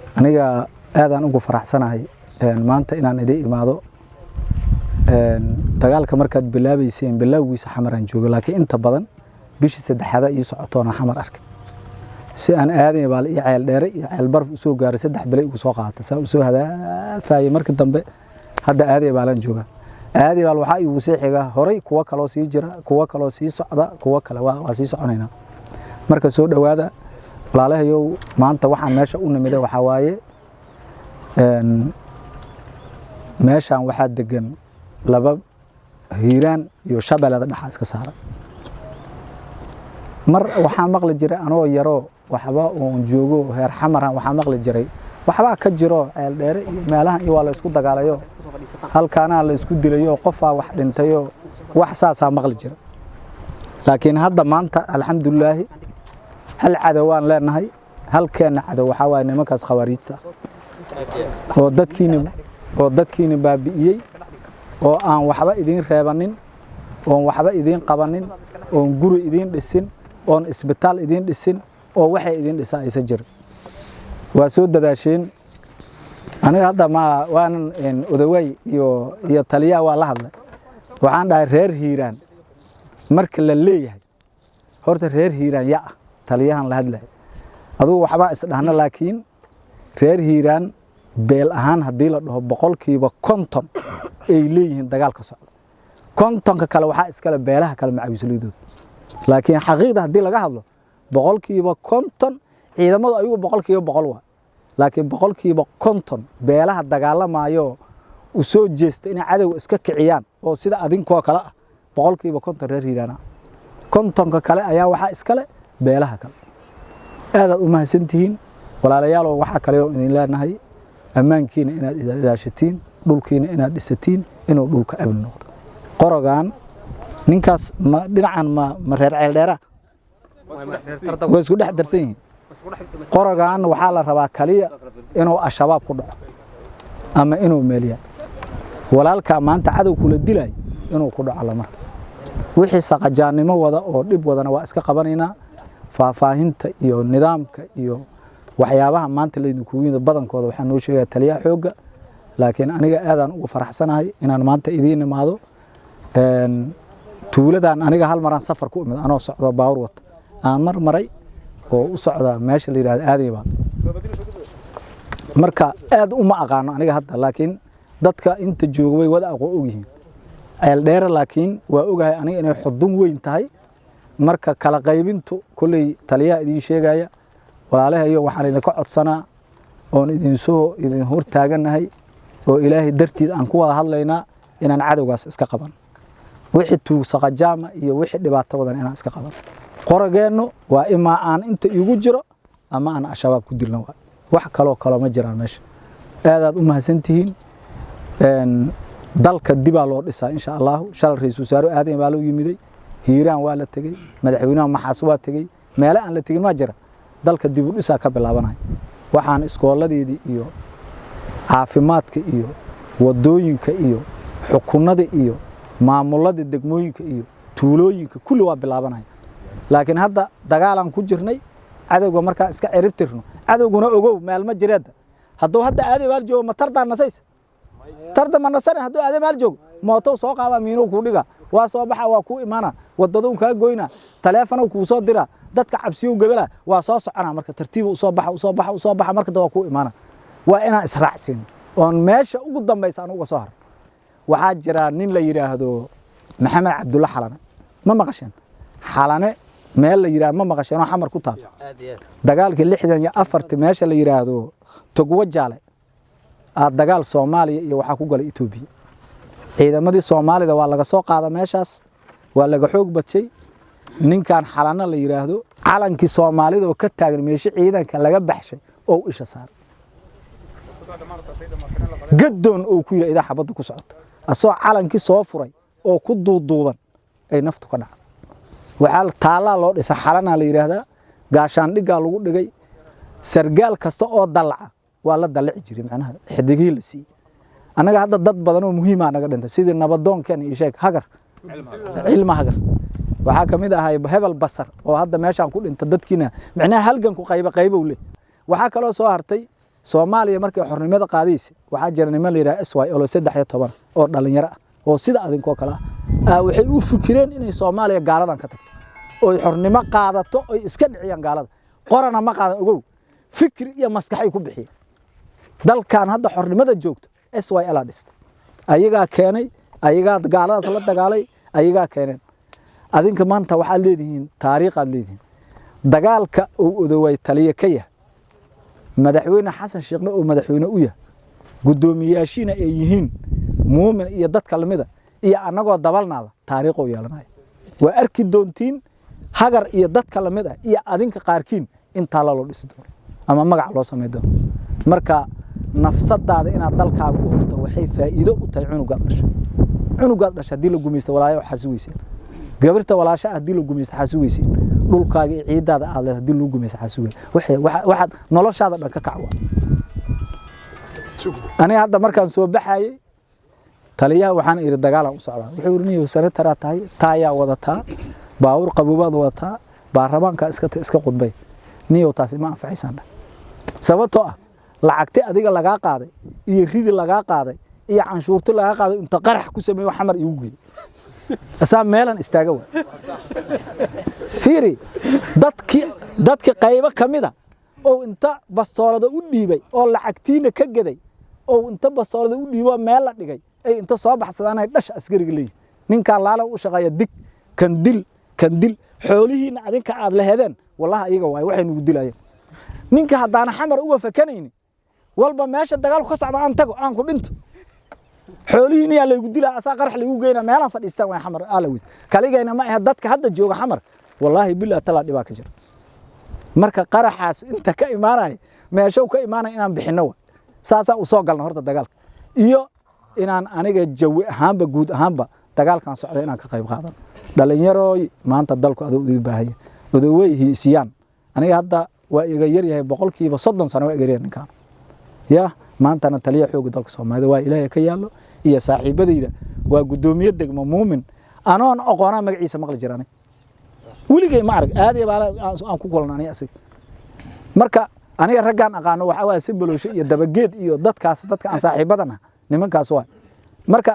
aniga aadaan ugu faraxsanahay maanta inaan idin imaado dagaalka markaad bilaabayseen bilowgiisa xamaraan joogo laakiin inta badan bishii saddexaad ii socotoona xamar arkay si aan aaday baa ii ceel dheere iyo ceel barf u soo gaaray 3 bilay ugu soo qaatay saa u soo hadaafay markii dambe hadda aaday baalan jooga aaday baal waxa uu sii xiga horay kuwa kale sii jira kuwa kale sii socda kuwa kale waa sii soconayna marka soo dhawaada walaalahayow maanta waxaan meesha u nimiday waxa waaye meeshan waxa degan laba hiiraan iyo shabeelada dhaxas ka saaran mar waxa maqli jiray anoo yaro waxba oo joogo heer xamaran waxa maqli jiray waxba ka jiro ceel dheere iyo meelaha iyo la isku dagaalayo halkaana la isku dilayo qofa wax dhintayo wax saasa maqli jiray laakiin hadda maanta alxamdulillah hal cadawaan leenahay halkeena cadaw waxa waa nimankaas khawaarijta oo dadkiina baabi'iyay oo aan waxba idin reebanin oo waxba idin qabanin oo guri idin dhisin oo isbitaal idin dhisin oo waxa idin dhisa aysan jirin waa soo dadaasheen aniga hadda ma waan odaway iyo taliya waa la hadlay waxaan dhahay reer hiiraan marka la leeyahay horta reer hiiraan yaa taliyahan la hadlay aduu waxba isdhahna laakiin reer hiiraan beel ahaan hadii la dhaho boqolkiiba 50 ay leeyihiin dagaalka socda 50 kale waxa iskala beelaha kale macawisliidood laakiin xaqiiqda hadii laga hadlo boqolkiiba 50 ciidamadu ayagu boqolkiiba 100 waa laakiin boqolkiiba 50 beelaha dagaalamayo u soo jeesta in cadow iska kiciyaan oo sida adinkoo kale ah boqolkiiba 50 reer hiiraan 50 kale ayaa waxa iskale beelaha kale aad u mahadsantihiin walaalayaal waxa kale oo idin leenahay ammaankiina inaad ilaashatiin dhulkiina inaad dhisatiin inuu dhulka amn noqdo qorogan ninkaas dhinacan ma reer ceel dheera way isku dhex darsan yihiin qorogan waxa la rabaa kaliya inuu ashabaab ku dhaco ama inuu meeliya walaalka maanta cadow kula dilay inuu ku dhaco lama wixii saqajaanimo wada oo dib wadana waa iska qabanayna faafahinta iyo nidaamka iyo waxyaabaha maanta la idinku yimid badankooda waxaan noo sheegay taliya xooga laakiin aniga aadaan ugu faraxsanahay inaan maanta idin imaado tuuladan aniga hal maraan safar ku imid anoo socdo baawar wata aan maray oo u socda meesha la yiraahdo aaday baa marka aad uma aqaano aniga hadda laakiin dadka inta jooga way wada aqoon og yihiin ceel dheer laakiin waa ogahay aniga inay xudun weyn tahay marka kala qaybintu kulay taliya idin sheegaya walaalahayo waxaan idin ka codsanaa oo idin hor taaganahay oo ilaahay dartiid aan ku wada hadlaynaa inaan cadawgaas iska qaban wixii tuug saqajaama iyo wixii dhibaato wadan inaan iska qaban qorageenno waa ima aan inta igu jiro ama aan ashabaab ku dilno wax kale ma jiraan meesha aad u mahadsantihiin dalka dib loo dhisaa insha Allah shal ra'iisul wasaare aadan baa loo yimiday hiiraan waa la tagay madaxweynaha maxaas waa tagay meel aan la tagin ma jira dalka dib u dhisaa ka bilaabanay waxaan iskooladeedii iyo caafimaadka iyo wadooyinka iyo xukuumadda iyo maamulada degmooyinka iyo tuulooyinka kulli waa bilaabanay laakiin hadda dagaalan ku jirnay cadawga marka iska ciribtirno cadawguna ogow meel ma jireeda hadduu hadda aaday baal joogo ma tardaan nasays tarda ma nasan hadduu aaday baal joogo mooto soo qaada miino ku dhiga waa soo baxa waa ku imaana wadada uu ka goyna taleefan uu soo dira dadka cabsiyo gabala waa soo socona marka tartiib uu soo baxa marka waa ku imaana waa ina israacsin oo meesha ugu dambaysa aan uga soo har waxa jira nin la yiraahdo maxamed cabdulla xalane ma maqashan xalane meel la yiraahdo ma maqashan oo xamar ku taab dagaalkii 64 meesha la yiraahdo togwa jaale dagaal Soomaaliya iyo waxa ku galay Itoobiya ciidamadii Soomaalida waa laga soo qaaday meeshaas waa laga xoog badcay ninkan xalana la yiraahdo calankii Soomaalida oo ka taagan meesha ciidanka laga baxshay oo isha saar gadoon oo ku yiraahdo xabadu ku socoto asoo calankii soo furay oo ku duuduuban ay naftu ka dhacdo waxa taala loo dhisa xalana la yiraahdo gaashaan dhiga lagu dhigay sargaal kasta oo dalaca waa la dalaci jiray macnaha xidigii la si anaga hadda dad badan oo muhiim ah naga dhintay sidii nabadoonkan iyo sheeg hagar cilma hagar waxa kamid ahay hebel basar oo hadda meeshan ku dhintay dadkiina macnaha halgan ku qayb u leh waxa kale soo hartay Soomaaliya markay xornimada qaadaysa waxa jira niman la yiraahdo SY oo 13 oo dhalinyaro ah oo sida adinkoo kala waxay u fikireen inay Soomaaliya gaaladan ka tagto oo xornimo qaadato oo iska dhiciyaan gaalada qorana ma qaadan ogow fikir iyo maskax ay ku bixiyeen dalkan hadda xornimada joogto SY la dhistay ayaga keenay ayaga gaaladaas la dagaalay ayaga keeneen adinka maanta waxa leedihiin taariikh aad leedihiin dagaalka uu odoway taliye ka yahay madaxweyne xasan sheekhna oo madaxweyne u yahay gudoomiyaashiina ay yihiin muumin iyo dadka lamida iyo anagoo dabalnaada taariikh oo yeelanay waa arki doontiin hagar iyo dadka lamida iyo adinka qaarkiin inta la loo dhisi doono ama magac loo sameeyo doono marka nafsadaada inaad dalkaaga u hurto waxay faa'iido u tahay cunugaad dhashay hadii la gumaysto walaayo xasuuyseen gabarta walaasha hadii la gumaysto xasuuyseen dhulkaaga iyo ciidaada aad leedahay hadii lagu gumaysto xasuuyseen waxaad noloshaada dhan ka kacwa aniga hadda markaan soo baxayay taliyaha waxaan iri dagaal u socdaa wuxuu yiri senator tahay taaya wadataa baawur qabuubaad wadataa baarlamaanka iska qudbay niyo taas ma anfacaysan sababtoo ah lacagti adiga laga qaaday iyo ridi laga qaaday iyo canshuurta laga qaaday inta qarax ku sameeyo xamar igu geey asaa meelan istaaga waa fiiri dadki qaybo kamida oo inta bastoolada u dhiibay oo lacagtiina ka gaday oo inta bastoolada u dhiibo meel la dhigay ay inta soo baxsadaan ay dhash askariga leeyahay ninka laala u shaqeeya dig kan dil xoolihiina adinka aad laheedeen wallahi ayaga way waxay nugu dilayeen ninka hadana xamar uga fakanayni walba meesha dagaalku ka socdo aan tago aan ku dhinto xoolihiina yaa lagu dilaa asaa qarax lagu geeyna meelan fadhiistaan way xamar alawis kaligayna ma aha dadka hadda jooga xamar wallahi billahi tala dhibaa ka jira marka qaraxaas inta ka imaanay meesha uu ka imaanay inaan bixino saasa u soo galno horta dagaalka iyo inaan aniga jawi ahaanba guud ahaanba dagaalkan socdo inaan ka qayb qaadano dhalinyarooy maanta dalku adoo u baahay odoway hiisiyaan aniga hadda waa iga yar yahay 30% sano waa iga yar ninkan ya maanta ana taliya xoog dalka Soomaaliya waa Ilaahay ka yaalo iyo saaxiibadeyda waa gudoomiye degmo muumin anoon aqoona magaciisa maqli jiraan weligay ma arag aad iyo aan ku kulanaanay asig marka aniga raggan aqaano waxa waa simbolosho iyo dabageed iyo dadkaas dadka aan saaxiibadana nimankaas waa marka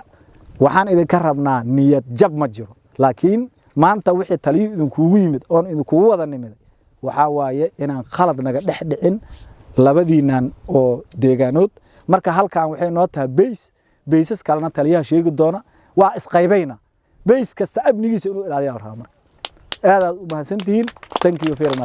waxaan idin ka rabnaa niyad jab ma jiro laakiin maanta wixii taliyo idin kuugu yimid oo idin kuugu wada nimid waxa waaye inaan khalad naga dhexdhicin labadiinan oo deegaanood marka halkaan waxay noo tahay baysas kalena taliyaha sheegi doona waa isqaybayna bays kasta abnigiisa inuu ilaaliyo raama aad u mahadsantihiin thank you very much